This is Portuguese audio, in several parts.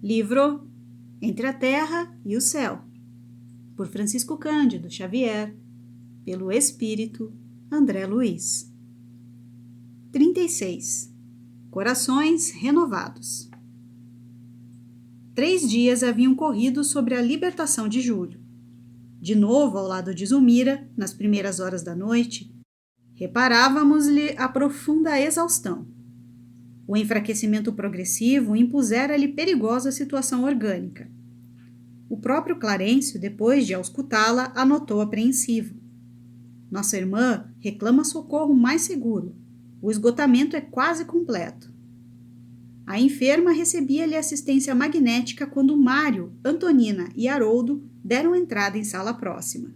Livro Entre a Terra e o Céu, por Francisco Cândido Xavier, pelo Espírito André Luiz. 36. Corações renovados. 3 dias haviam corrido sobre a libertação de Júlio. De novo ao lado de Zulmira, nas primeiras horas da noite, reparávamos-lhe a profunda exaustão. O enfraquecimento progressivo impusera-lhe perigosa situação orgânica. O próprio Clarencio, depois de auscultá-la, anotou apreensivo. Nossa irmã reclama socorro mais seguro. O esgotamento é quase completo. A enferma recebia-lhe assistência magnética quando Mário, Antonina e Haroldo deram entrada em sala próxima.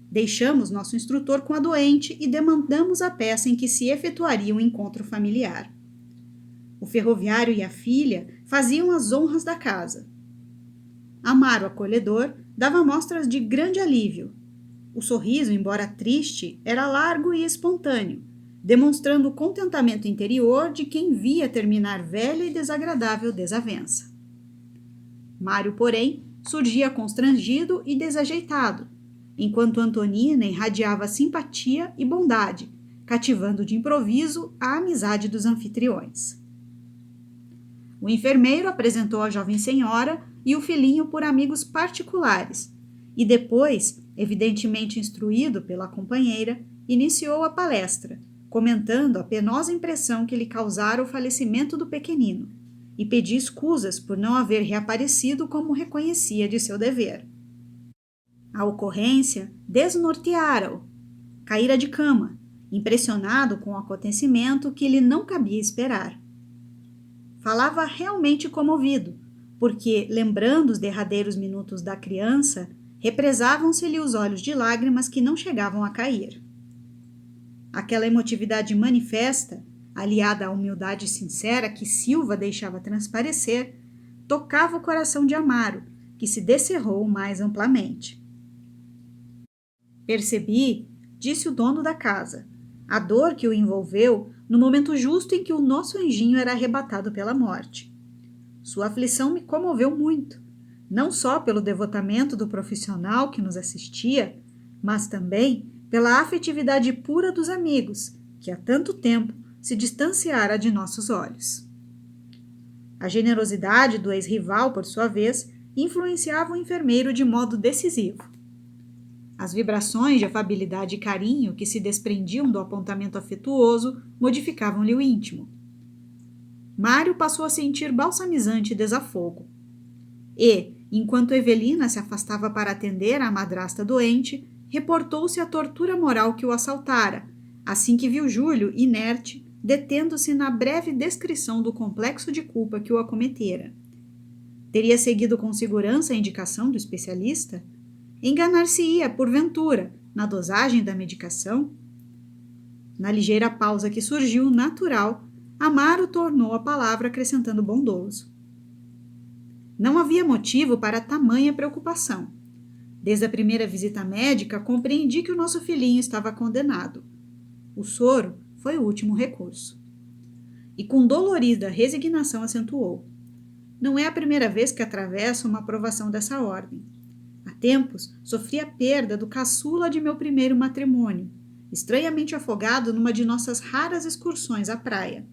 Deixamos nosso instrutor com a doente e demandamos a peça em que se efetuaria o encontro familiar. O ferroviário e a filha faziam as honras da casa. Amaro, acolhedor, dava mostras de grande alívio. O sorriso, embora triste, era largo e espontâneo, demonstrando o contentamento interior de quem via terminar velha e desagradável desavença. Mário, porém, surgia constrangido e desajeitado, enquanto Antonina irradiava simpatia e bondade, cativando de improviso a amizade dos anfitriões. O enfermeiro apresentou a jovem senhora e o filhinho por amigos particulares, e depois, evidentemente instruído pela companheira, iniciou a palestra, comentando a penosa impressão que lhe causara o falecimento do pequenino, e pedia escusas por não haver reaparecido como reconhecia de seu dever. A ocorrência desnorteara-o. Caíra de cama, impressionado com o acontecimento que lhe não cabia esperar. Falava realmente comovido, porque, lembrando os derradeiros minutos da criança, represavam-se-lhe os olhos de lágrimas que não chegavam a cair. Aquela emotividade manifesta, aliada à humildade sincera que Silva deixava transparecer, tocava o coração de Amaro, que se descerrou mais amplamente. Percebi, disse o dono da casa, a dor que o envolveu no momento justo em que o nosso anjinho era arrebatado pela morte. Sua aflição me comoveu muito, não só pelo devotamento do profissional que nos assistia, mas também pela afetividade pura dos amigos, que há tanto tempo se distanciara de nossos olhos. A generosidade do ex-rival, por sua vez, influenciava o enfermeiro de modo decisivo. As vibrações de afabilidade e carinho que se desprendiam do apontamento afetuoso modificavam-lhe o íntimo. Mário passou a sentir balsamizante desafogo. E, enquanto Evelina se afastava para atender à madrasta doente, reportou-se a tortura moral que o assaltara, assim que viu Júlio, inerte, detendo-se na breve descrição do complexo de culpa que o acometera. Teria seguido com segurança a indicação do especialista? Enganar-se-ia, porventura, na dosagem da medicação? Na ligeira pausa que surgiu, natural, Amaro tornou a palavra acrescentando bondoso. Não havia motivo para tamanha preocupação. Desde a primeira visita médica, compreendi que o nosso filhinho estava condenado. O soro foi o último recurso. E com dolorida resignação acentuou. Não é a primeira vez que atravesso uma provação dessa ordem. Há tempos, sofri a perda do caçula de meu primeiro matrimônio, estranhamente afogado numa de nossas raras excursões à praia.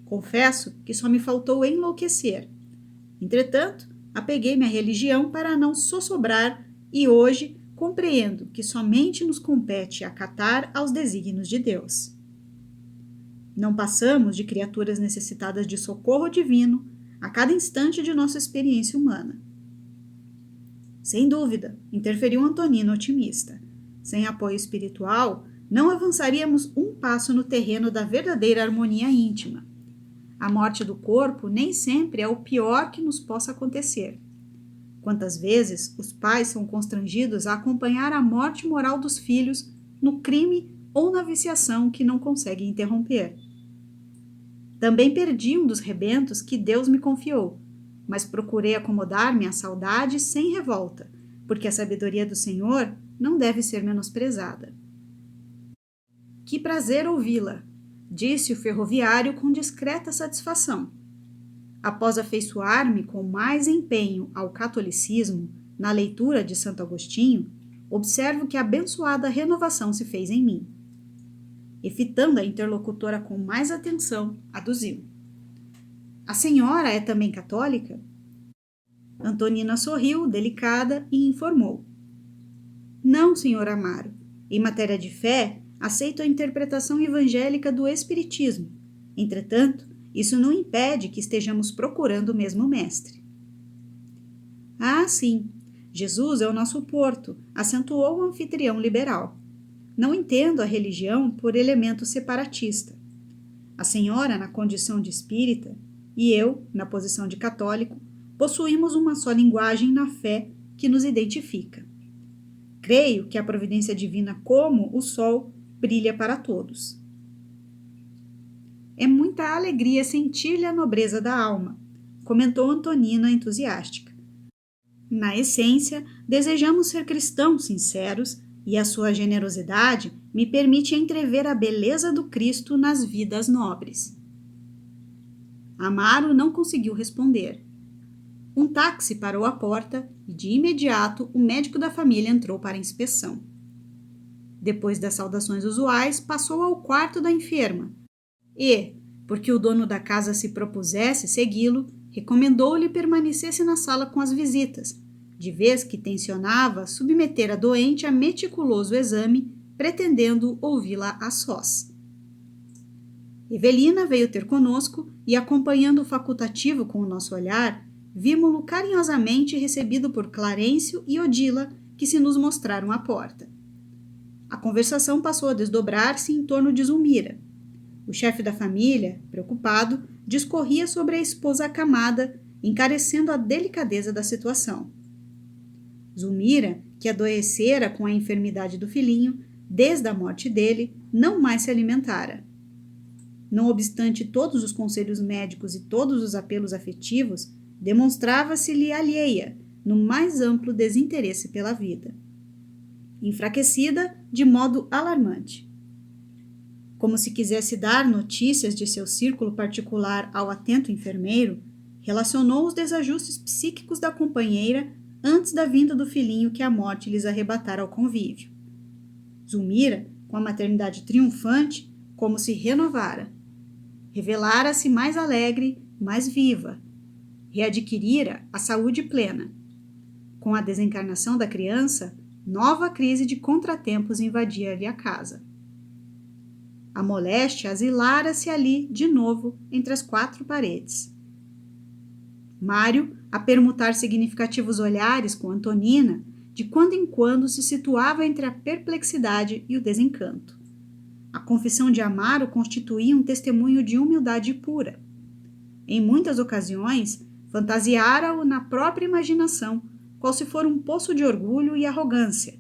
Confesso que só me faltou enlouquecer. Entretanto, apeguei-me à religião para não sossobrar e hoje compreendo que somente nos compete acatar aos desígnios de Deus. Não passamos de criaturas necessitadas de socorro divino a cada instante de nossa experiência humana. Sem dúvida, interferiu Antonino otimista. Sem apoio espiritual, não avançaríamos um passo no terreno da verdadeira harmonia íntima. A morte do corpo nem sempre é o pior que nos possa acontecer. Quantas vezes os pais são constrangidos a acompanhar a morte moral dos filhos no crime ou na viciação que não conseguem interromper. Também perdi um dos rebentos que Deus me confiou, mas procurei acomodar-me à saudade sem revolta, porque a sabedoria do Senhor não deve ser menosprezada. Que prazer ouvi-la, disse o ferroviário com discreta satisfação. após afeiçoar-me com mais empenho ao catolicismo na leitura de Santo Agostinho, observo que abençoada renovação se fez em mim. E fitando a interlocutora com mais atenção, aduziu: A senhora é também católica? Antonina sorriu, delicada, e informou: Não, senhor Amaro. Em matéria de fé, aceito a interpretação evangélica do Espiritismo. Entretanto, isso não impede que estejamos procurando o mesmo mestre. Ah, sim. Jesus é o nosso porto, acentuou o anfitrião liberal. Não entendo a religião por elemento separatista. A senhora, na condição de espírita, e eu, na posição de católico, possuímos uma só linguagem na fé que nos identifica. Creio que a providência divina, como o sol, brilha para todos. É muita alegria sentir-lhe a nobreza da alma, comentou Antonina entusiástica. Na essência, desejamos ser cristãos sinceros e a sua generosidade me permite entrever a beleza do Cristo nas vidas nobres. Amaro não conseguiu responder. Um táxi parou à porta e, de imediato, o médico da família entrou para a inspeção. Depois das saudações usuais, passou ao quarto da enferma e, porque o dono da casa se propusesse segui-lo, recomendou-lhe permanecesse na sala com as visitas, de vez que tencionava submeter a doente a meticuloso exame, pretendendo ouvi-la a sós. Evelina veio ter conosco e, acompanhando o facultativo com o nosso olhar, vimo-lo carinhosamente recebido por Clarencio e Odila, que se nos mostraram à porta. A conversação passou a desdobrar-se em torno de Zulmira. O chefe da família, preocupado, discorria sobre a esposa acamada, encarecendo a delicadeza da situação. Zulmira, que adoecera com a enfermidade do filhinho, desde a morte dele, não mais se alimentara. Não obstante todos os conselhos médicos e todos os apelos afetivos, demonstrava-se-lhe alheia, no mais amplo desinteresse pela vida. Enfraquecida de modo alarmante. Como se quisesse dar notícias de seu círculo particular ao atento enfermeiro, relacionou os desajustes psíquicos da companheira antes da vinda do filhinho que a morte lhes arrebatara ao convívio. Zulmira, com a maternidade triunfante, como se renovara. Revelara-se mais alegre, mais viva. Readquirira a saúde plena. Com a desencarnação da criança, nova crise de contratempos invadia-lhe a casa. A moléstia asilara-se ali, de novo, entre as quatro paredes. Mário, a permutar significativos olhares com Antonina, de quando em quando se situava entre a perplexidade e o desencanto. A confissão de Amaro constituía um testemunho de humildade pura. Em muitas ocasiões, fantasiara-o na própria imaginação, qual se for um poço de orgulho e arrogância.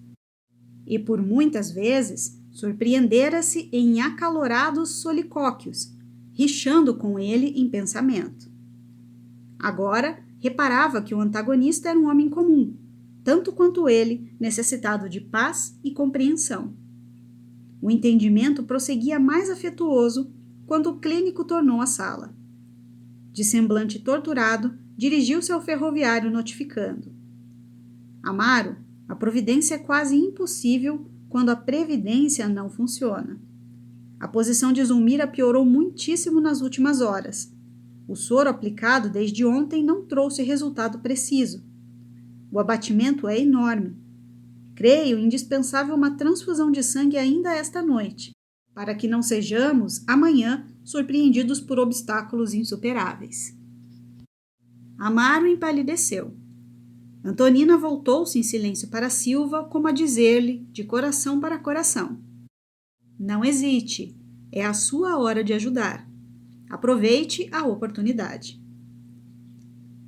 E por muitas vezes surpreendera-se em acalorados solicóquios, rixando com ele em pensamento. Agora, reparava que o antagonista era um homem comum, tanto quanto ele, necessitado de paz e compreensão. O entendimento prosseguia mais afetuoso quando o clínico tornou à sala. De semblante torturado, dirigiu-se ao ferroviário notificando: Amaro, a providência é quase impossível quando a previdência não funciona. A posição de Zulmira piorou muitíssimo nas últimas horas. O soro aplicado desde ontem não trouxe resultado preciso. O abatimento é enorme. Creio indispensável uma transfusão de sangue ainda esta noite, para que não sejamos, amanhã, surpreendidos por obstáculos insuperáveis. Amaro empalideceu. Antonina voltou-se em silêncio para Silva, como a dizer-lhe, de coração para coração: Não hesite, é a sua hora de ajudar. Aproveite a oportunidade.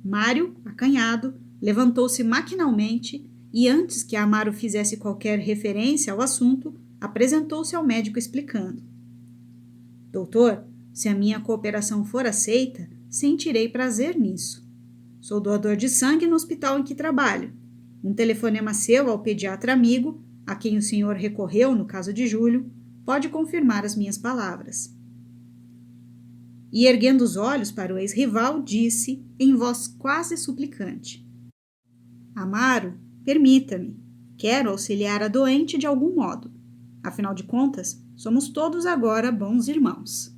Mário, acanhado, levantou-se maquinalmente e, antes que Amaro fizesse qualquer referência ao assunto, apresentou-se ao médico explicando: Doutor, se a minha cooperação for aceita, sentirei prazer nisso. Sou doador de sangue no hospital em que trabalho. Um telefonema seu ao pediatra amigo, a quem o senhor recorreu no caso de Júlio, pode confirmar as minhas palavras. e, erguendo os olhos para o ex-rival, disse, em voz quase suplicante: Amaro, permita-me. Quero auxiliar a doente de algum modo. Afinal de contas, somos todos agora bons irmãos.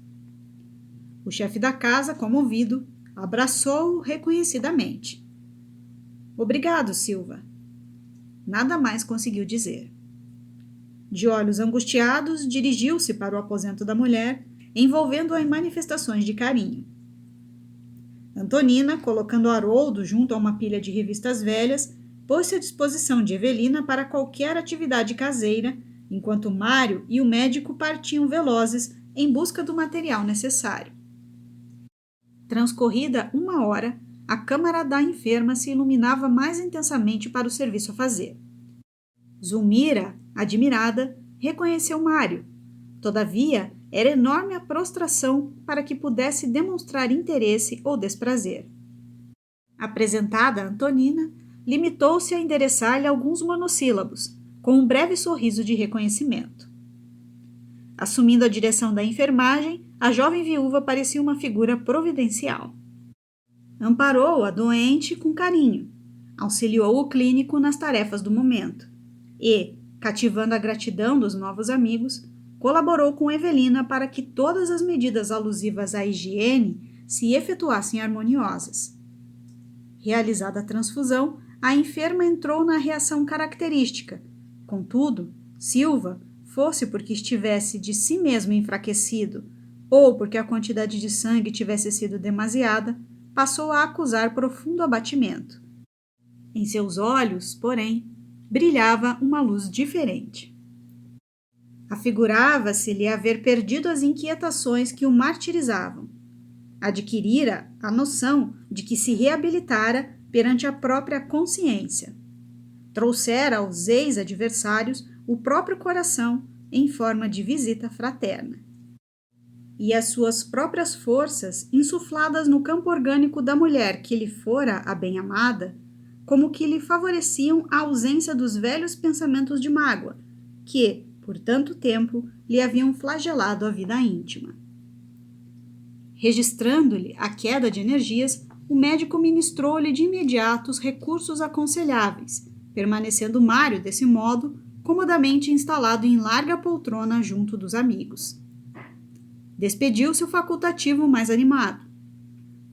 O chefe da casa, comovido, abraçou-o reconhecidamente. Obrigado, Silva. Nada mais conseguiu dizer. De olhos angustiados, dirigiu-se para o aposento da mulher, envolvendo-a em manifestações de carinho. Antonina, colocando Haroldo junto a uma pilha de revistas velhas, pôs-se à disposição de Evelina para qualquer atividade caseira, enquanto Mário e o médico partiam velozes em busca do material necessário. Transcorrida 1 hora, a câmara da enferma se iluminava mais intensamente para o serviço a fazer. Zulmira, admirada, reconheceu Mário. Todavia, era enorme a prostração para que pudesse demonstrar interesse ou desprazer. Apresentada a Antonina, limitou-se a endereçar-lhe alguns monossílabos, com um breve sorriso de reconhecimento. Assumindo a direção da enfermagem, a jovem viúva parecia uma figura providencial. Amparou a doente com carinho, auxiliou o clínico nas tarefas do momento e, cativando a gratidão dos novos amigos, colaborou com Evelina para que todas as medidas alusivas à higiene se efetuassem harmoniosas. Realizada a transfusão, a enferma entrou na reação característica. Contudo, Silva, fosse porque estivesse de si mesmo enfraquecido ou porque a quantidade de sangue tivesse sido demasiada, passou a acusar profundo abatimento. Em seus olhos, porém, brilhava uma luz diferente. Afigurava-se-lhe haver perdido as inquietações que o martirizavam. Adquirira a noção de que se reabilitara perante a própria consciência. Trouxera aos ex-adversários o próprio coração em forma de visita fraterna. E as suas próprias forças, insufladas no campo orgânico da mulher que lhe fora a bem-amada, como que lhe favoreciam a ausência dos velhos pensamentos de mágoa, que, por tanto tempo, lhe haviam flagelado a vida íntima. Registrando-lhe a queda de energias, o médico ministrou-lhe de imediato os recursos aconselháveis, permanecendo Mário, desse modo, comodamente instalado em larga poltrona junto dos amigos. Despediu-se o facultativo mais animado.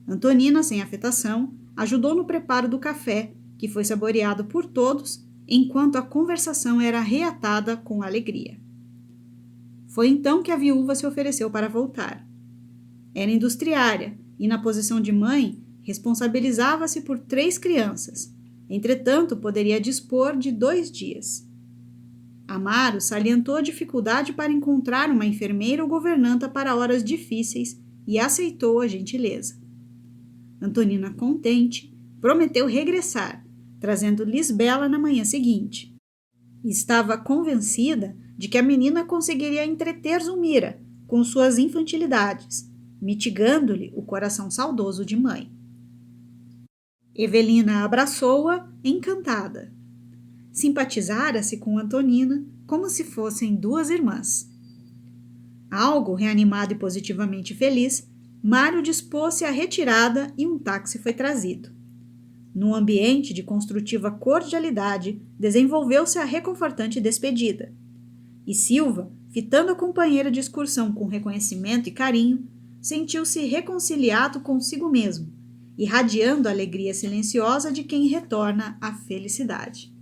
Antonina, sem afetação, ajudou no preparo do café, que foi saboreado por todos, enquanto a conversação era reatada com alegria. Foi então que a viúva se ofereceu para voltar. Era industriária e, na posição de mãe, responsabilizava-se por 3 crianças. Entretanto, poderia dispor de 2 dias. Amaro salientou a dificuldade para encontrar uma enfermeira ou governanta para horas difíceis e aceitou a gentileza. Antonina, contente, prometeu regressar, trazendo Lisbela na manhã seguinte. Estava convencida de que a menina conseguiria entreter Zulmira com suas infantilidades, mitigando-lhe o coração saudoso de mãe. Evelina abraçou-a, encantada. Simpatizara-se com Antonina como se fossem 2 irmãs. Algo reanimado e positivamente feliz, Mário dispôs-se à retirada e um táxi foi trazido. Num ambiente de construtiva cordialidade, desenvolveu-se a reconfortante despedida. E Silva, fitando a companheira de excursão com reconhecimento e carinho, sentiu-se reconciliado consigo mesmo, irradiando a alegria silenciosa de quem retorna à felicidade.